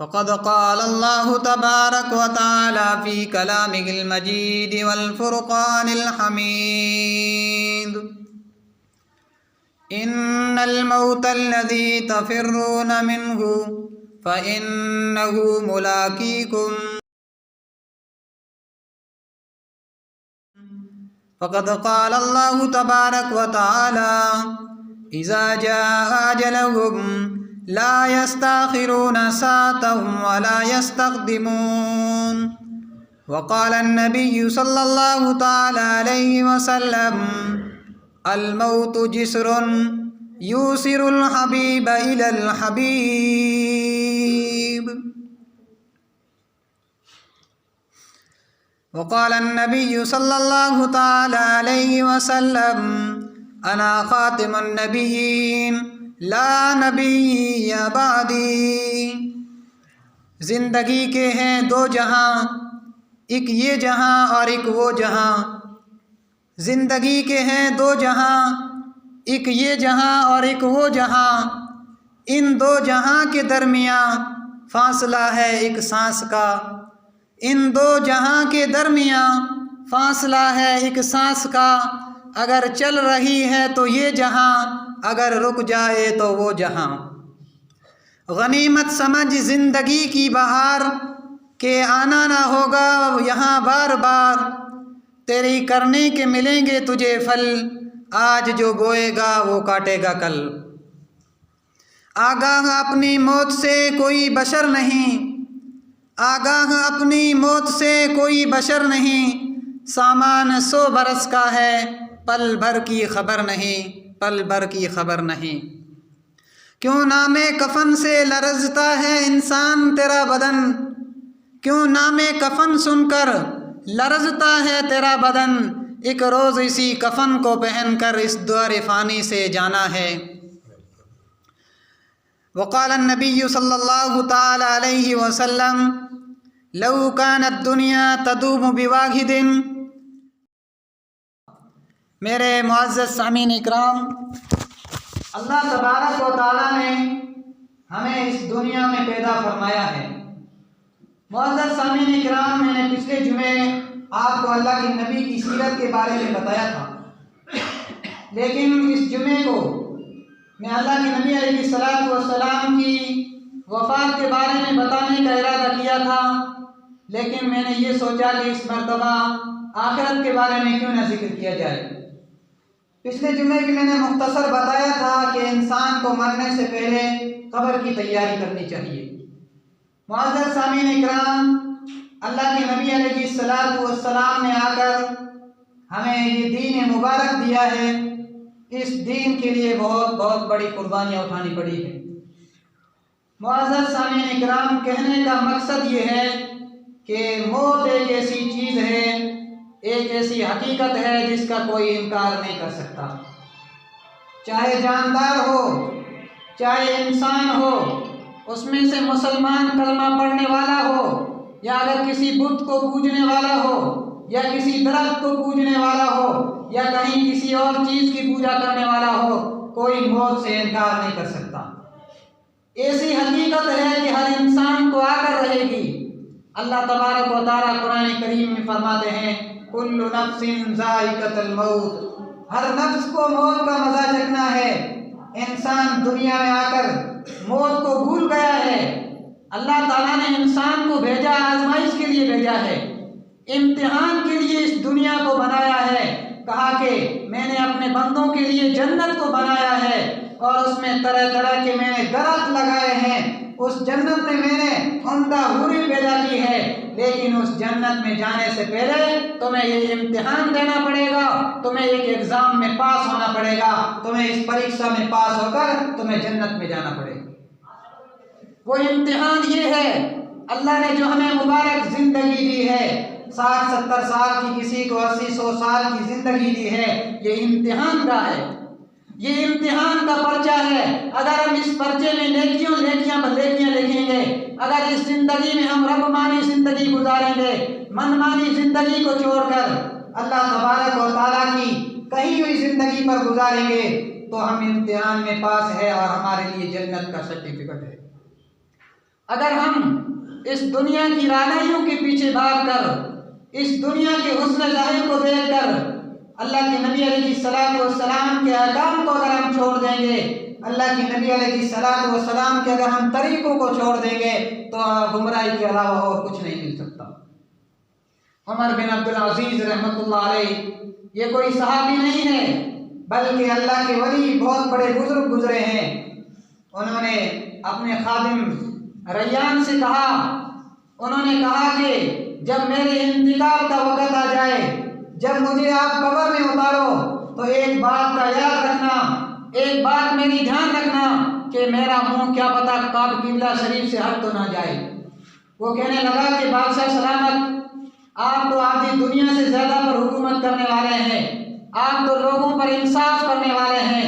فقد قال الله تبارك وتعالى في كلامه المجيد والفرقان الحميد: إن الموت الذي تفرون منه فإنه ملاقيكم فقد قال الله تبارك وتعالى: إذا جاء أجلهم لا يستأخرون ساعة ولا يستقدمون. وقال النبي صلى الله تعالى عليه وسلم: الموت جسر يوسر الحبيب إلى الحبيب. وقال النبي صلى الله تعالى عليه وسلم: أنا خاتم النبيين لا نبی بعدی. زندگی کے ہیں دو جہاں، ایک یہ جہاں اور ایک وہ جہاں. زندگی کے ہیں دو جہاں، ایک یہ جہاں اور ایک وہ جہاں. ان دو جہاں کے درمیان فاصلہ ہے ایک سانس کا. ان دو جہاں کے درمیان فاصلہ ہے ایک سانس کا. اگر چل رہی ہے تو یہ جہاں، اگر رک جائے تو وہ جہاں. غنیمت سمجھ زندگی کی بہار کہ آنا نہ ہوگا یہاں بار بار. تیری کرنے کے ملیں گے تجھے پھل، آج جو بوئے گا وہ کاٹے گا کل. آگاہ اپنی موت سے کوئی بشر نہیں، آگاہ اپنی موت سے کوئی بشر نہیں. سامان 100 برس کا ہے، پل بھر کی خبر نہیں، پل بھر کی خبر نہیں. کیوں نام کفن سے لرزتا ہے انسان تیرا بدن، کیوں نام کفن سن کر لرزتا ہے تیرا بدن. ایک روز اسی کفن کو پہن کر اس دور فانی سے جانا ہے. وقال النبی صلی اللہ تعالی علیہ وسلم: لو كانت الدنيا تدوم بواحد. میرے معزز سامعین اکرام، اللہ تبارک و تعالیٰ نے ہمیں اس دنیا میں پیدا فرمایا ہے. معزز سامعین اکرام، میں نے پچھلے جمعے آپ کو اللہ کے نبی کی سیرت کے بارے میں بتایا تھا، لیکن اس جمعے کو میں اللہ کے نبی علیہ الصلوۃ والسلام کی وفات کے بارے میں بتانے کا ارادہ کیا تھا، لیکن میں نے یہ سوچا کہ اس مرتبہ آخرت کے بارے میں کیوں نہ ذکر کیا جائے. پچھلے جمعے بھی میں نے مختصر بتایا تھا کہ انسان کو مرنے سے پہلے قبر کی تیاری کرنی چاہیے. معزز سامعین اکرام، اللہ کے نبی علیہ الصلوۃ والسلام نے آ کر ہمیں یہ دین مبارک دیا ہے. اس دین کے لیے بہت بہت بڑی قربانیاں اٹھانی پڑی ہیں. معزز سامعین اکرام، کہنے کا مقصد یہ ہے کہ موت ایک ایسی چیز ہے، ایک ایسی حقیقت ہے جس کا کوئی انکار نہیں کر سکتا. چاہے جاندار ہو، چاہے انسان ہو، اس میں سے مسلمان کلمہ پڑھنے والا ہو، یا اگر کسی بت کو پوجنے والا ہو، یا کسی درخت کو پوجنے والا ہو، یا کہیں کسی اور چیز کی پوجا کرنے والا ہو، کوئی موت سے انکار نہیں کر سکتا. ایسی حقیقت ہے کہ ہر انسان کو آ کر رہے گی. اللہ تبارک و تعالیٰ قرآن کریم میں فرماتے ہیں: کل نفس ذائقۃ الموت. ہر نفس کو موت کا مزہ چکھنا ہے. انسان دنیا میں آ کر موت کو بھول گیا ہے. اللہ تعالیٰ نے انسان کو بھیجا، آزمائش کے لیے بھیجا ہے، امتحان کے لیے اس دنیا کو بنایا ہے. کہا کہ میں نے اپنے بندوں کے لیے جنت کو بنایا ہے اور اس میں طرح طرح کے میں نے درخت لگائے ہیں. اس جنت میں میں نے عمدہ حوری پیدا کی ہے، لیکن اس جنت میں جانے سے پہلے تمہیں یہ امتحان دینا پڑے گا، تمہیں ایک ایگزام میں پاس ہونا پڑے گا، تمہیں اس پریکشا میں پاس ہو کر تمہیں جنت میں جانا پڑے گا. وہ امتحان یہ ہے، اللہ نے جو ہمیں مبارک زندگی دی ہے، 60-70 سال کی، کسی کو 80-100 سال کی زندگی دی ہے، یہ امتحان کا ہے، یہ امتحان کا پرچہ ہے. اگر ہم اس پرچے میں نیکیاں لکھیں گے، اگر اس زندگی میں ہم رب مانی زندگی گزاریں گے، من مانی زندگی کو چھوڑ کر اللہ تبارک و تعالیٰ کی کہی ہوئی زندگی پر گزاریں گے، تو ہم امتحان میں پاس ہے اور ہمارے لیے جنت کا سرٹیفکیٹ ہے. اگر ہم اس دنیا کی رعنائیوں کے پیچھے بھاگ کر، اس دنیا کے حسن ظاہر کو دیکھ کر اللہ کے نبی علیہ الصلوۃ والسلام کے احکام کو اگر ہم چھوڑ دیں گے، اللہ کے نبی علیہ الصلوۃ والسلام کے اگر ہم طریقوں کو چھوڑ دیں گے تو گمراہی کے علاوہ اور کچھ نہیں مل سکتا۔ عمر بن عبدالعزیز رحمۃ اللہ علیہ یہ کوئی صحابی نہیں ہے، بلکہ اللہ کے ولی بہت بڑے بزرگ گزرے ہیں۔ انہوں نے اپنے خادم ریان سے کہا، انہوں نے کہا کہ جب میرے انتقال کا وقت آ جائے، جب مجھے آپ قبر میں اتارو تو ایک بات کا یاد رکھنا، ایک بات میری دھیان رکھنا کہ میرا منہ کیا پتہ قبلہ شریف سے ہٹ تو نہ جائے۔ وہ کہنے لگا کہ بادشاہ سلامت، آپ تو آدھی دنیا سے زیادہ پر حکومت کرنے والے ہیں، آپ تو لوگوں پر انصاف کرنے والے ہیں،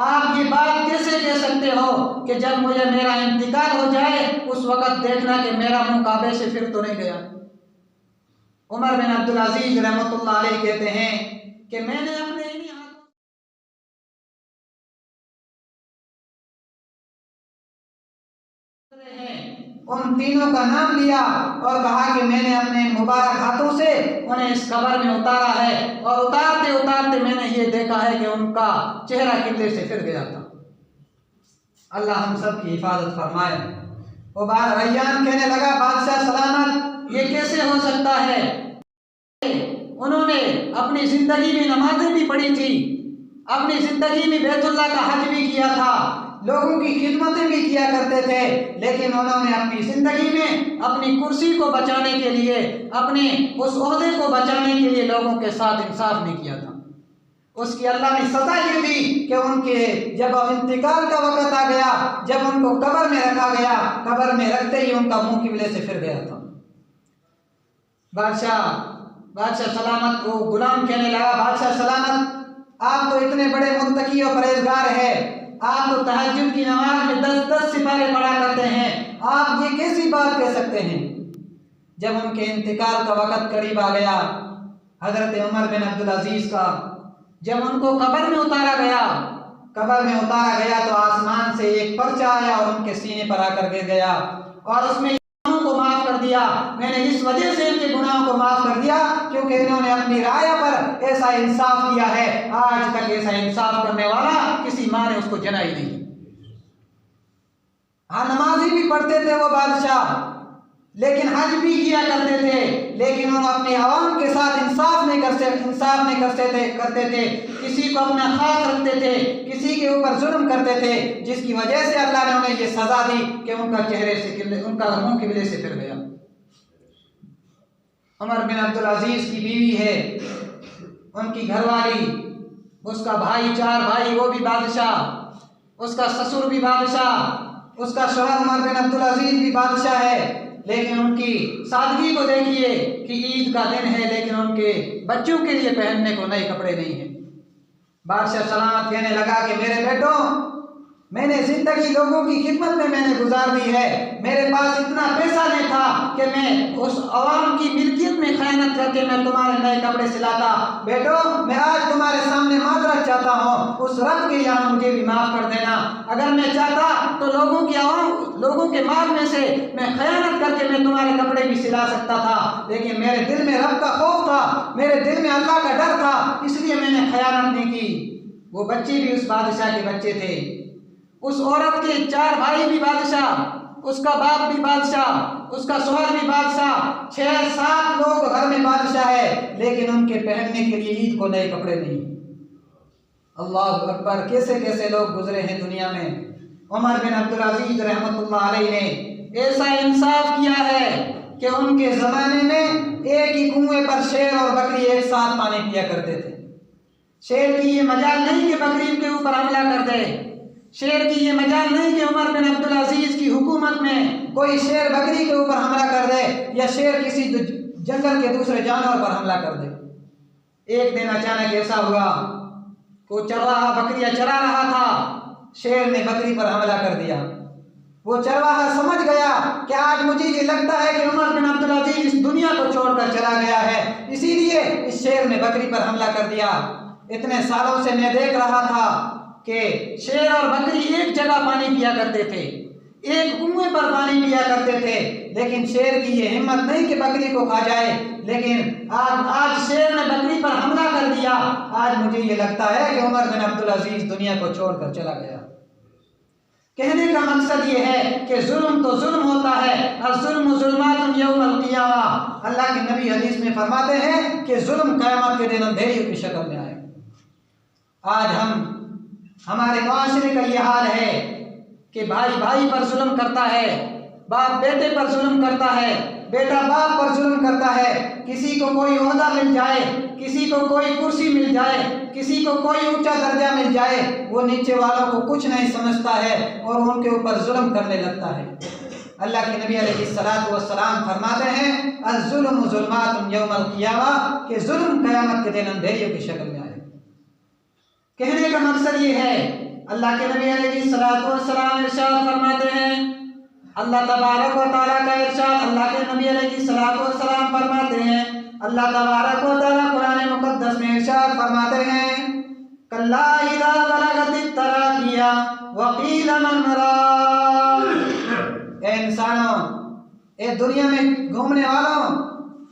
آپ یہ بات کیسے کہہ سکتے ہو کہ جب مجھے میرا انتقال ہو جائے اس وقت دیکھنا کہ میرا منہ کعبے سے پھر تو نہیں گیا؟ عمر بن عبدالعزیز رحمۃ اللہ علیہ کہتے ہیں کہ میں نے اپنے انہی ہاتھوں ان تینوں کا نام لیا اور کہا کہ میں نے اپنے مبارک ہاتھوں سے انہیں اس قبر میں اتارا ہے، اور اتارتے اتارتے میں نے یہ دیکھا ہے کہ ان کا چہرہ قبلے سے پھر گیا تھا۔ اللہ ہم سب کی حفاظت فرمائے۔ وہ ریان کہنے لگا، بادشاہ سلامت یہ کیسے ہو سکتا ہے؟ انہوں نے اپنی زندگی میں نمازیں بھی پڑھی تھی، اپنی زندگی میں بیت اللہ کا حج بھی کیا تھا، لوگوں کی خدمتیں بھی کیا کرتے تھے، لیکن انہوں نے اپنی زندگی میں اپنی کرسی کو بچانے کے لیے، اپنے اس عہدے کو بچانے کے لیے لوگوں کے ساتھ انصاف نہیں کیا تھا۔ اس کی اللہ نے سزا یہ دی کہ ان کے جب انتقال کا وقت آ گیا، جب ان کو قبر میں رکھا گیا، قبر میں رکھتے ہی ان کا منہ قبلے سے پھر گیا تھا۔ بادشاہ سلامت کو غلام کہنے لگا، بادشاہ سلامت آپ تو اتنے بڑے متقی اور پرہیزگار ہیں، آپ تو تہجد کی نماز میں 10 سپارے پڑھا کرتے ہیں، آپ یہ کیسی بات کہہ سکتے ہیں؟ جب ان کے انتقال کا وقت قریب آ گیا، حضرت عمر بن عبدالعزیز کا جب ان کو قبر میں اتارا گیا تو آسمان سے ایک پرچہ آیا اور ان کے سینے پر آ کر گر گیا، اور اس میں گناہوں کو معاف کر دیا۔ میں نے اس وجہ سے ان کے گناہوں کو معاف کر دیا کیونکہ انہوں نے اپنی رعایا پر ایسا انصاف کیا ہے، آج تک ایسا انصاف کرنے والا کسی ماں نے اس کو جنا ہی نہیں۔ ہاں نمازی بھی پڑھتے تھے وہ بادشاہ، لیکن حج بھی کیا کرتے تھے، لیکن وہ اپنے عوام کے ساتھ انصاف نہیں کرتے تھے، کسی کو اپنا خاص رکھتے تھے، کسی کے اوپر ظلم کرتے تھے، جس کی وجہ سے اللہ نے انہیں یہ سزا دی کہ ان کا ان کا منہ قبلے سے پھر گیا۔ عمر بن عبدالعزیز کی بیوی ہے، ان کی گھر والی، اس کا بھائی، 4 بھائی، وہ بھی بادشاہ، اس کا سسر بھی بادشاہ، اس کا شوہر عمر بن عبدالعزیز بھی بادشاہ ہے، لیکن ان کی سادگی کو دیکھیے کہ عید کا دن ہے لیکن ان کے بچوں کے لیے پہننے کو نئے کپڑے نہیں ہیں۔ بادشاہ سلامت کہنے لگا کہ میرے بیٹوں، میں نے زندگی لوگوں کی خدمت میں نے گزار دی ہے، میرے پاس اتنا پیسہ نہیں تھا کہ میں اس عوام کی ملکیت میں خیانت کر کے میں تمہارے نئے کپڑے سلاتا۔ بیٹو میں آج تمہارے سامنے معذرت چاہتا ہوں، اس رب کے یہاں مجھے بھی معاف کر دینا۔ اگر میں چاہتا تو لوگوں کے مال میں سے میں خیانت کر کے میں تمہارے کپڑے بھی سلا سکتا تھا، لیکن میرے دل میں رب کا خوف تھا، میرے دل میں اللہ کا ڈر تھا، اس لیے میں نے خیانت نہیں کی۔ وہ بچے بھی اس بادشاہ کے بچے تھے، اس عورت کے 4 بھائی بھی بادشاہ، اس کا باپ بھی بادشاہ، اس کا شوہر بھی بادشاہ، 6-7 لوگ گھر میں بادشاہ ہے، لیکن ان کے پہننے کے لیے عید کو نئے کپڑے نہیں۔ اللہ اکبر، کیسے کیسے لوگ گزرے ہیں دنیا میں۔ عمر بن عبدالعزیز رحمۃ اللہ علیہ نے ایسا انصاف کیا ہے کہ ان کے زمانے میں ایک ہی کنویں پر شیر اور بکری ایک ساتھ پانی پیا کرتے تھے۔ شیر کی یہ مجال نہیں کہ بکری کے اوپر حملہ کر دے، شیر کی یہ مجال نہیں کہ عمر بن عبدالعزیز کی حکومت میں کوئی شیر بکری کے اوپر حملہ کر دے یا شیر کسی جنگل کے دوسرے جانور پر حملہ کر دے۔ ایک دن اچانک ایسا ہوا، کوئی چرواہا بکریاں چرا رہا تھا، شیر نے بکری پر حملہ کر دیا۔ وہ چرواہا سمجھ گیا کہ آج مجھے یہ لگتا ہے کہ عمر بن عبدالعزیز اس دنیا کو چھوڑ کر چلا گیا ہے، اسی لیے اس شیر نے بکری پر حملہ کر دیا۔ اتنے سالوں سے میں دیکھ رہا تھا کہ شیر اور بکری ایک جگہ پانی پیا کرتے تھے، ایک کنویں پر پانی پیا کرتے تھے، لیکن شیر کی یہ ہمت نہیں کہ بکری کو کھا جائے، لیکن آج شیر نے بکری پر حملہ کر دیا۔ آج مجھے یہ لگتا ہے کہ عمر بن عبدالعزیز دنیا کو چھوڑ کر چلا گیا۔ کہنے کا مقصد یہ ہے کہ ظلم تو ظلم ہوتا ہے، الظلم ظلمات یوم القیامہ۔ اللہ کے نبی حدیث میں فرماتے ہیں کہ ظلم قیامت کے دن اندھیریوں کی شکل میں آئے۔ آج ہمارے معاشرے کا یہ حال ہے کہ بھائی بھائی پر ظلم کرتا ہے، باپ بیٹے پر ظلم کرتا ہے، بیٹا باپ پر ظلم کرتا ہے۔ کسی کو کوئی عہدہ مل جائے، کسی کو کوئی کرسی مل جائے، کسی کو کوئی اونچا درجہ مل جائے، وہ نیچے والوں کو کچھ نہیں سمجھتا ہے اور ان کے اوپر ظلم کرنے لگتا ہے۔ اللہ کے نبی علیہ الصلوۃ والسلام فرماتے ہیں الظلم ظلمات یوم القیامہ، کہ ظلم قیامت کے دن اندھیریوں کی شکل میں آئے۔ کہنے کا مقصد یہ ہے، اللہ کے نبی علیہ الصلوۃ والسلام ارشاد فرماتے ہیں، اللہ تبارک و تعالیٰ کا ارشاد، اللہ کے نبی علیہ الصلوۃ والسلام فرماتے ہیں، اللہ تبارک و تعالیٰ قرآن مقدس میں ارشاد فرماتے ہیں کلا اذا بلغت التراقی وقیل من راق۔ اے انسانوں، اے دنیا میں گھومنے والوں،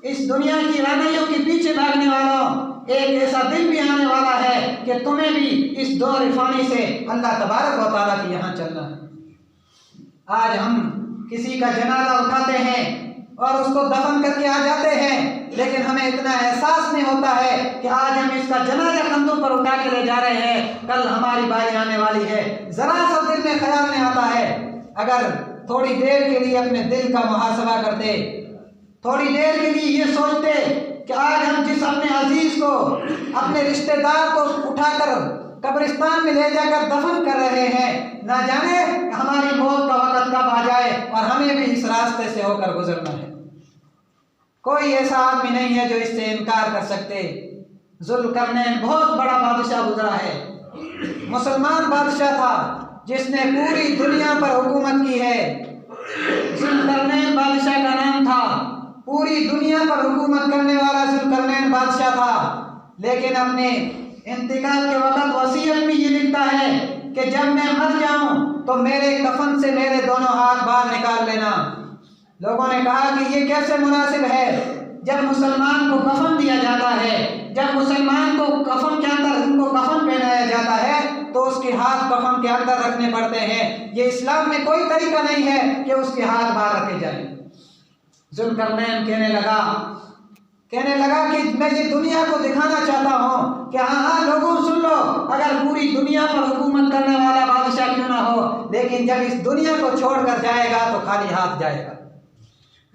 اس دنیا کی رانائیوں کے پیچھے بھاگنے والوں، ایک ایسا دن بھی آنے والا ہے کہ تمہیں بھی اس دور فانی سے اللہ تبارک و تعالیٰ کی یہاں چلنا ہے۔ آج ہم کسی کا جنازہ اٹھاتے ہیں اور اس کو دفن کر کے آ جاتے ہیں، لیکن ہمیں اتنا احساس نہیں ہوتا ہے کہ آج ہم اس کا جنازہ کندھوں پر اٹھا کے لے جا رہے ہیں، کل ہماری باری آنے والی ہے۔ ذرا سا دل میں خیال نہیں آتا ہے۔ اگر تھوڑی دیر کے لیے اپنے دل کا محاسبہ کرتے، تھوڑی دیر کے لیے یہ سوچتے کہ آج ہم جس اپنے عزیز کو، اپنے رشتہ دار کو اٹھا کر قبرستان میں لے جا کر دفن کر رہے ہیں، نہ جانے ہماری موت کا وقت کب آ جائے اور ہمیں بھی اس راستے سے ہو کر گزرنا ہے۔ کوئی ایسا آدمی نہیں ہے جو اس سے انکار کر سکتے۔ ذوالقرنین بہت بڑا بادشاہ گزرا ہے، مسلمان بادشاہ تھا جس نے پوری دنیا پر حکومت کی ہے۔ ذوالقرنین بادشاہ کا نام تھا، پوری دنیا پر حکومت کرنے والا ذوالقرنین بادشاہ تھا، لیکن اپنے انتقال کے وقت وصیت میں یہ لکھتا ہے کہ جب میں مر جاؤں تو میرے کفن سے میرے دونوں ہاتھ باہر نکال لینا۔ لوگوں نے کہا کہ یہ کیسے مناسب ہے؟ جب مسلمان کو کفن دیا جاتا ہے، جب مسلمان کو کفن کے اندر ان کو کفن پہنایا جاتا ہے تو اس کے ہاتھ کفن کے اندر رکھنے پڑتے ہیں۔ یہ اسلام میں کوئی طریقہ نہیں ہے کہ اس کے ہاتھ باہر رکھے جائیں۔ ذوالقرنین کہنے لگا کہ میں یہ دنیا کو دکھانا چاہتا ہوں کہ ہاں لوگوں سن لو، اگر پوری دنیا پر حکومت کرنے والا بادشاہ کیوں نہ ہو، لیکن جب اس دنیا کو چھوڑ کر جائے گا تو خالی ہاتھ جائے گا۔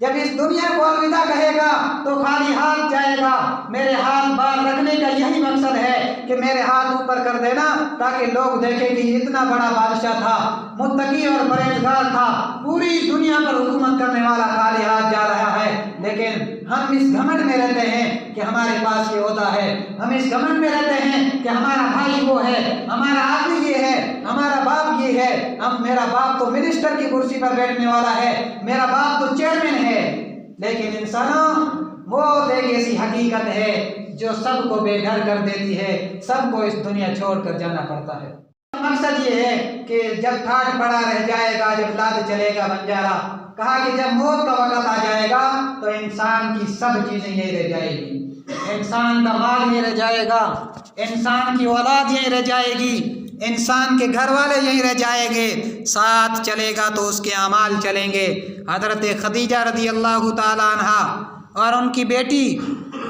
جب اس دنیا کو الوداع کہے گا تو خالی ہاتھ جائے گا۔ میرے ہاتھ باہر رکھنے کا یہی مقصد ہے کہ میرے ہاتھ اوپر کر دینا تاکہ لوگ دیکھیں کہ یہ اتنا بڑا بادشاہ تھا، متقی اور پرہیزگار تھا، پوری دنیا پر حکومت کرنے والا خالی ہاتھ جا رہا ہے۔ لیکن ہم اس گھمنڈ میں رہتے ہیں کہ ہمارے پاس یہ ہوتا ہے، ہم اس گھمنڈ میں رہتے ہیں کہ ہمارا بھائی وہ ہے، ہمارا آدمی یہ ہے، ہمارا باپ یہ ہے، میرا باپ تو منسٹر کی کرسی پر بیٹھنے والا ہے، میرا باپ تو چیئرمین ہے۔ لیکن انسانوں، موت ایک ایسی حقیقت ہے جو سب کو بے گھر کر دیتی ہے، سب کو اس دنیا چھوڑ کر جانا پڑتا ہے۔ مقصد یہ ہے کہ جب ٹھاٹ پڑا رہ جائے گا، جب لاد چلے گا بنجارا، کہا کہ جب موت کا وقت آ جائے گا تو انسان کی سب چیزیں یہیں رہ جائے گی، انسان کا مال یہیں رہ جائے گا، انسان کی اولاد یہیں رہ جائے گی، انسان کے گھر والے یہیں رہ جائیں گے، ساتھ چلے گا تو اس کے اعمال چلیں گے۔ حضرت خدیجہ رضی اللہ تعالیٰ عنہا اور ان کی بیٹی،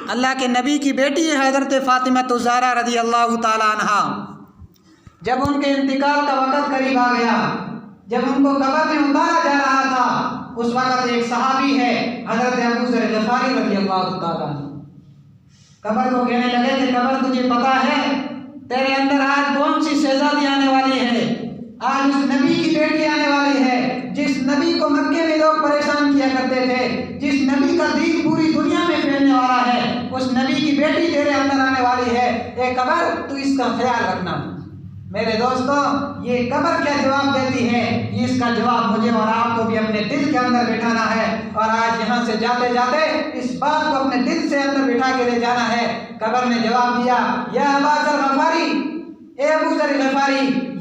اللہ کے نبی کی بیٹی ہے حضرت فاطمہ الزہرا رضی اللہ تعالیٰ عنہا، جب ان کے انتقال کا وقت قریب آ گیا، جب ان کو قبر میں اتارا جا رہا تھا، اس وقت ایک صحابی ہے حضرت ابو ذر غفاری رضی اللہ تعالیٰ عنہ، قبر کو کہنے لگے کہ قبر تجھے پتا ہے تیرے اندر آج کون سی شہزادی آنے والی ہے؟ آج اس نبی کی بیٹی آنے والی ہے جس نبی کو مکے میں لوگ پریشان کیا کرتے تھے، جس نبی کا دین پوری دنیا میں پھیلنے والا ہے، اس نبی کی بیٹی تیرے اندر آنے والی ہے، اے قبر تو اس کا خیال رکھنا۔ میرے دوستوں، یہ قبر کیا جواب دیتی ہے؟ اس کا جواب مجھے اور آپ کو بھی اپنے دل کے اندر بٹھانا ہے، اور آج یہاں سے جاتے جاتے اس بات کو اپنے دل سے اندر بٹھا کے لے جانا ہے۔ قبر نے جواب دیا، یا ابا ذر غفاری، اے ابو ذر غفاری،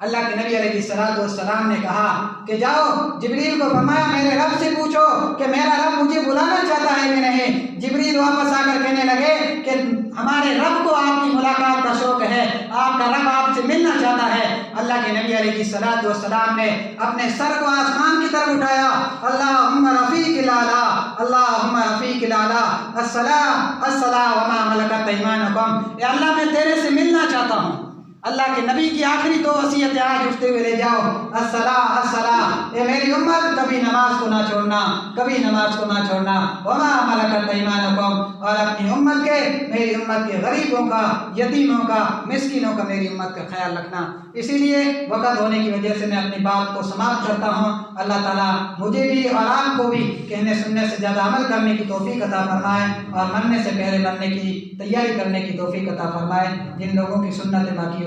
اللہ کے نبی علیہ الصلوۃ والسلام نے کہا کہ جاؤ جبریل کو فرمایا میرے رب سے پوچھو کہ میرا رب مجھے بلانا چاہتا ہے کہ نہیں۔ جبریل واپس آ کر کہنے لگے کہ ہمارے رب کو آپ کی ملاقات کا شوق ہے، آپ کا رب آپ سے ملنا چاہتا ہے۔ اللہ کے نبی علیہ الصلوۃ والسلام نے اپنے سر کو آسمان کی طرف اٹھایا، اللہم رفیق الاعلیٰ، اللہم رفیق الاعلیٰ، الصلاۃ الصلاۃ وما ملکت ایمانکم، اے اللہ میں تیرے سے ملنا چاہتا ہوں۔ اللہ کے نبی کی آخری دو وصیتیں آج اٹھتے ہوئے لے جاؤ، الصلاۃ الصلاۃ، اے میری امت کبھی نماز کو نہ چھوڑنا، کبھی نماز کو نہ چھوڑنا، وما ملکت ایمانکم، اور اپنی امت کے، میری امت کے غریبوں کا، یتیموں کا، مسکینوں کا میری امت کا خیال رکھنا۔ اسی لیے وقت ہونے کی وجہ سے میں اپنی بات کو سماپت کرتا ہوں۔ اللہ تعالیٰ مجھے بھی اور آپ کو بھی کہنے سننے سے زیادہ عمل کرنے کی توفیق عطا فرمائے، اور مرنے سے پہلے مرنے کی تیاری کرنے کی توفیق عطا فرمائے۔ جن لوگوں کی سنت باقی